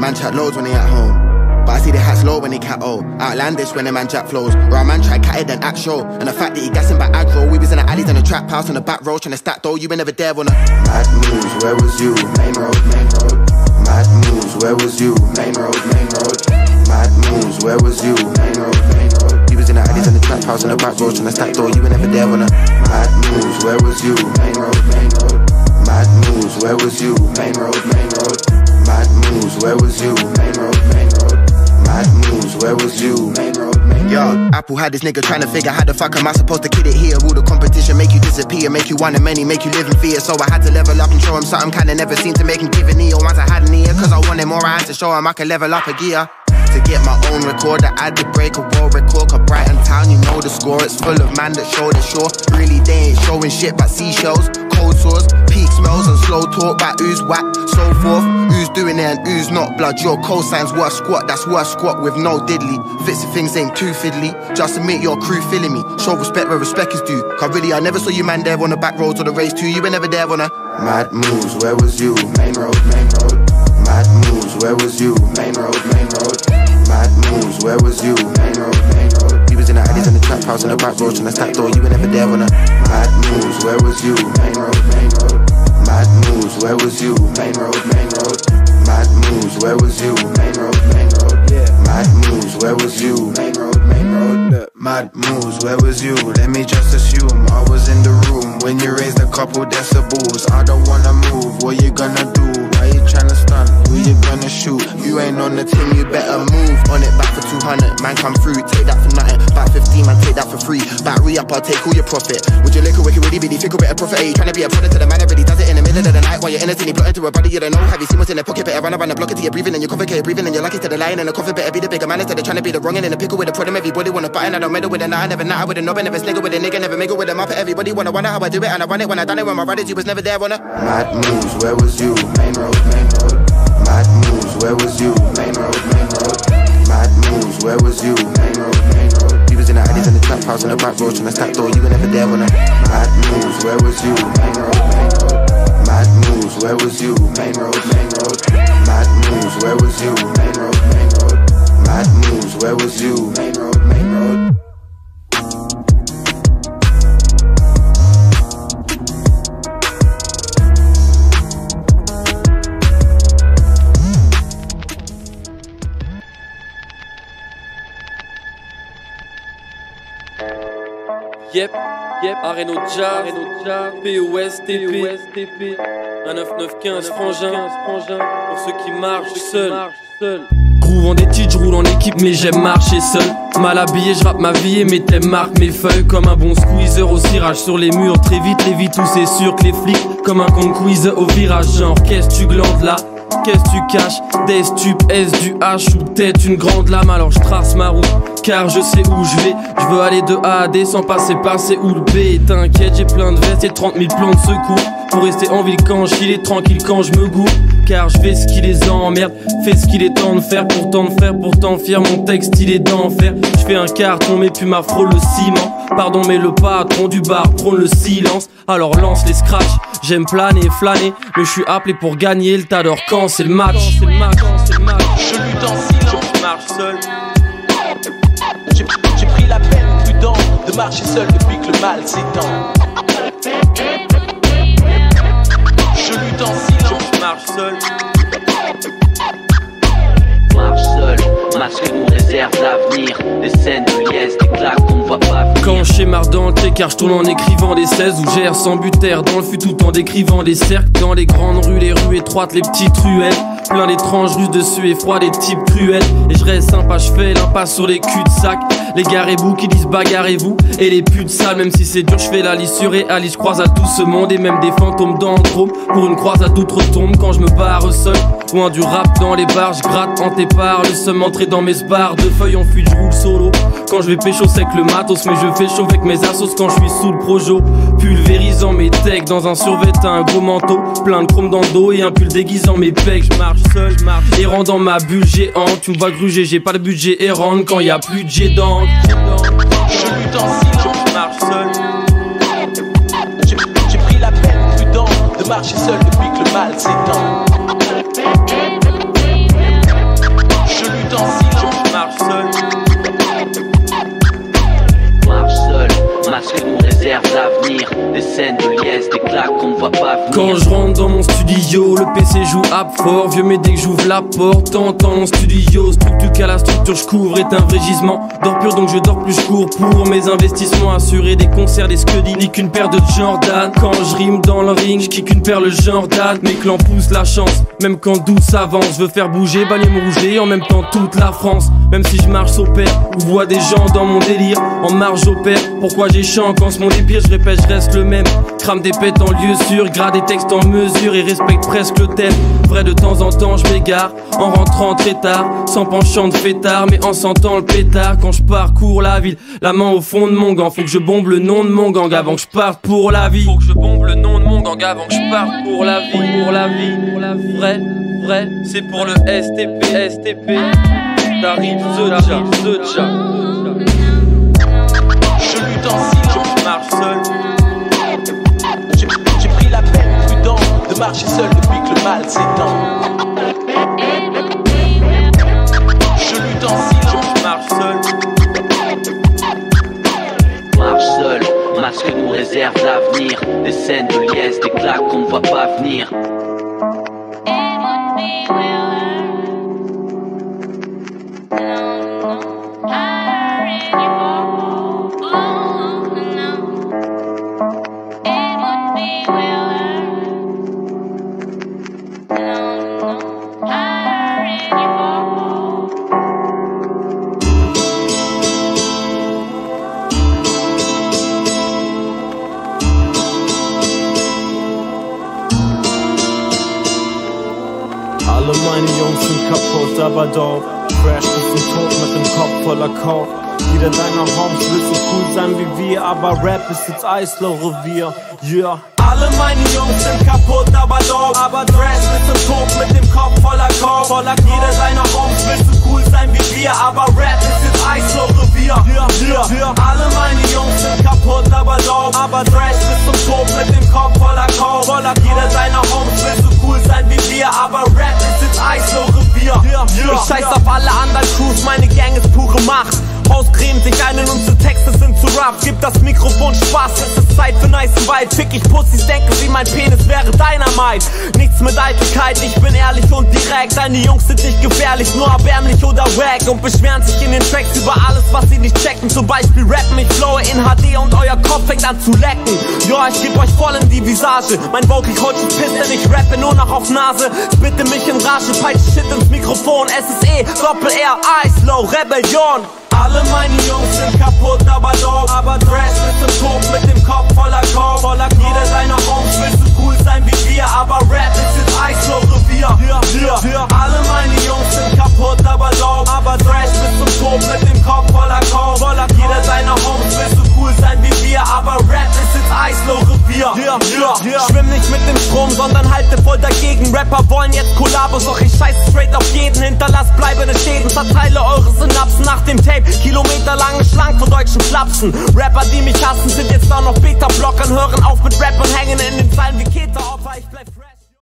Man chat loads when they at home, but I see the hats low when they cat O. Outlandish when the man jack flows. Round man try catted then act show. And the fact that he gassing back aggro. We was in the alleys and the trap house on the back road trying to stack though. You were never there on a mad moves, where was you? Main road, main road. Mad moves, where was you? Main road, main road. Mad moves, where was you? Main road, main road. We was in the alleys and the trap house on the back road trying to stack though. You were never there on a mad moves, where was you? Main road, main road. Mad moves, where was you? Main road, main road. Mad moves, where was you? Main road, main road. Mad moves, where was you? Main road, main road. Yo, Apple had this nigga trying to figure how the fuck am I supposed to kid it here? All the competition make you disappear, make you one of many, make you live in fear. So I had to level up and show him something kinda never seemed to make him give an ear. Once I had an ear, cause I wanted more, I had to show him I could level up a gear. To get my own recorder, I had to break a world record. Cause Brighton Town, you know the score. It's full of man that show the shore. Really they ain't showing shit but seashells, cold sores, peak smells and slow talk about who's whack, so forth. Who's doing it and who's not. Blood, your cosign's worth squat. That's worth squat with no diddly. Fits and things ain't too fiddly. Just admit your crew feeling me. Show respect where respect is due. Cause really I never saw you man there on the back roads or the race too. You were never there on a mad moves, where was you? Main road, main road. Mad moves, where was you? Main road, main road. Mad moves, where was you? Main road, main road. We was in the alleys and the trap house on the back road trying to stack door. You were never there on a mad moves, where was you? Main road, main road. Mad moves, where was you? Main road, main road. Mad moves, where was you? Main road, main road. Yeah. Mad moves, where was you? Main road, main road. Look, mad moves, where was you? Let me just assume I was in the room when you raised a couple decibels. I don't wanna move, what you gonna do? Why you tryna stunt? Who you gonna shoot? You ain't on the team, you better move. On it back for 200, man come through, take that for nothing. Back 15, man take that for free. Battery up, I'll take all your profit. Would you look a wicked really bitty, think a bit of profit? Are you tryna be a product to the man that really does it in the middle of the night? While you're in a city, plotting to a body you don't know. Have you seen what's in the pocket? Better run around the block until you're breathing and you're complicated breathing and you're lucky to the line and the coffee. Better be the bigger man instead of trying to be the wrong end in the pickle with the problem. Everybody want a button, I don't meddle with a nine, never nut with a knob, and never sniggle with a nigga, never mingle with a muppet. Everybody wanna wonder how I do it and I run it when I done it when my brothers, you was never there on a mad moves, where was you? Main road, main road. Mad moves, where was you? Main road, main road. Mad moves, where was you? Main road, main road. We was in the alleys and the trap house on the back road trying to stack door. You were never there on a mad moves, where was you? Main road, main road. Mad moves, where was you? Main road, main road. Mad moves, where was you? Main road, main road. Mad moves, where was you? Main road, main road. Yep, Areno Jazz, POSTP, 19915 frangin, pour ceux qui marchent seuls. Groove en des titres, je roule en équipe mais j'aime marcher seul. Mal habillé, je rappe ma vie et mes thèmes marquent mes feuilles. Comme un bon squeezer au cirage sur les murs. Très vite, où c'est sûr que les flics. Comme un con quiz au virage. Genre, qu'est-ce tu glandes là? Qu'est-ce tu caches? Des stupes, S du H ou peut-être une grande lame. Alors je trace ma route car je sais où je vais. Je veux aller de A à D sans passer par C ou le B. T'inquiète, j'ai plein de vestes et 30 000 plans de secours pour rester en ville quand je est tranquille quand je me gourre. Car je fais ce qui les emmerde, fais ce qu'il est temps de faire. Pourtant de faire, pourtant fier, mon texte il est d'enfer. Je fais un carton mais puis ma frôle le ciment. Pardon mais le patron du bar prône le silence. Alors lance les scratchs, j'aime planer et flâner. Mais je suis appelé pour gagner, le tas d'or quand c'est le match. Je lutte en silence, je marche seul. J'ai pris la peine prudente de marcher seul depuis que le mal s'étend. Je lutte en silence, je marche seul. Marche seul, masque nous réserve l'avenir. Des scènes de liesse, des claques qu'on ne voit pas venir. Quand je schémarde dans le car je tourne en écrivant des 16 ou gère sans but terre dans le fut tout en décrivant des cercles. Dans les grandes rues, les rues étroites, les petites ruelles. Plein d'étranges russes dessus et froids, des types cruels. Et je reste sympa, je fais l'impasse sur les cul-de-sac. Les garez-vous qui disent bagarrez-vous. Et les putes sales, même si c'est dur, je fais la liste sur réalise. Je croise à tout ce monde et même des fantômes dans le chrome. Pour une croisade d'outre-tombe quand je me barre seul. Loin du rap dans les bars, je gratte en tes parts. Le seum entré dans mes sbarres, de feuilles en fuite, je roule solo. Quand je vais pécho c'est que le matos, mais je fais chaud avec mes assos quand je suis sous le projo. Pulvérisant mes techs dans un survêt, un gros manteau. Plein de chrome dans le dos et un pull déguisant mes pecs. Je marche seul, errant dans ma bulle géante. Tu me vois gruger, j'ai pas le budget errant quand y a plus de jet d'encre. Je lutte en silence, je marche seul. J'ai pris la peine prudente de marcher seul depuis que le mal s'étend. seul. Marche seul, masque nous réserve l'avenir. Des scènes de liesse, des claques qu'on ne voit pas venir. Quand je rentre dans mon studio, le PC joue app fort. Vieux mais dès que j'ouvre la porte, t'entends mon studio. Structure qu'à la structure je couvre est un vrai gisement. Dors pur donc je dors plus, je cours pour mes investissements. Assurer des concerts, des scuddies, ni qu'une paire de Jordan. Quand je rime dans le ring, je kick une perle Jordan. Mes clans poussent la chance, même quand douce avance. Je veux faire bouger, balayer me rouger, en même temps toute la France. Même si je marche au père, ou vois des gens dans mon délire. En marge au père, pourquoi j'ai chant quand c'est mon dépire. Je répète, je reste le même. Crame des pètes en lieu sûr, grade des textes en mesure et respecte presque le thème. Vrai de temps en temps je m'égare, en rentrant très tard, sans penchant de fêtard, mais en sentant le pétard. Quand je parcours la ville, la main au fond de mon gant. Faut que je bombe le nom de mon gang avant que je parte pour la vie. Faut que je bombe le nom de mon gang avant que je parte pour la vie, pour la vie, pour la vie. Vrai, vrai, c'est pour le STP, STP. T'arrives The Jam, The Jam. Je lutte en silence, je marche seul. J'ai pris la peine prudente de marcher seul depuis que le mal s'étend. Je lutte en silence, je marche seul. Marche seul, masque nous réserve l'avenir. Des scènes de liesse, des claques qu'on ne voit pas venir. Alle meine Jungs sind kaputt, aber dope. Crash bis zum Tod mit dem Kopf voller Coke. Jeder deiner Homes will so cool sein wie wir, aber Rap ist jetzt Eisloch-Revier, yeah. Alle meine Jungs sind kaputt, aber dope. Aber Crash bis zum Tod mit dem Kopf voller Coke. Jeder deiner Homes will so cool sein wie wir, aber Rap ist jetzt Eisloch-Revier, yeah. Alle meine Jungs sind kaputt, aber dope. Aber Crash bis zum Tod mit dem Kopf voller Coke. Jeder deiner Homes will so cool sein wie wir, aber Rap ist jetzt Eisloch-Revier, yeah. Ich scheiß auf alle anderen Crews, meine Gang ist pure Macht. Auscremen sich ein und unsere Texte sind zu rough. Gib das Mikrofon Spaß, es ist Zeit für nice Vibe. Fick ich Pussys, denken sie, mein Penis wäre Dynamite. Nichts mit Eitelkeit, ich bin ehrlich und direkt. Deine Jungs sind nicht gefährlich, nur erbärmlich oder wack. Und beschweren sich in den Tracks über alles, was sie nicht checken. Zum Beispiel rappen, ich flowe in HD und euer Kopf fängt an zu lecken. Ja, ich geb euch voll in die Visage. Mein Vocal Coach ist piss, denn ich rappe nur noch auf Nase. Spitte mich in Rage, peitsche Shit ins Mikrofon. SSE, Doppel-R, Eislow, Rebellion. Alle meine Jungs sind kaputt, aber dope. Aber Crash bis zum Tod mit dem Kopf voller Coke. Jeder deiner Homes will so cool sein wie wir, aber Rap ist jetzt Eisloch-Revier, yeah. Alle meine Jungs sind kaputt, aber dope. Aber Crash bis zum Tod mit dem Kopf voller Coke. Jeder deiner Homes will so cool sein wie wir, aber Rap ist jetzt Eisloch-Revier, yeah. Schwimm nicht mit dem Strom, sondern halte voll dagegen. Rapper wollen jetzt Kollabos, doch ich scheiß straight auf jeden. Hinterlasst bleibende Schäden, verteile eure Synapsen nach dem Tape. Kilometerlangen Schlangen von deutschen Flapsen. Rapper, die mich hassen, sind jetzt auch noch Beta-Blockern. Hören auf mit Rap und hängen in den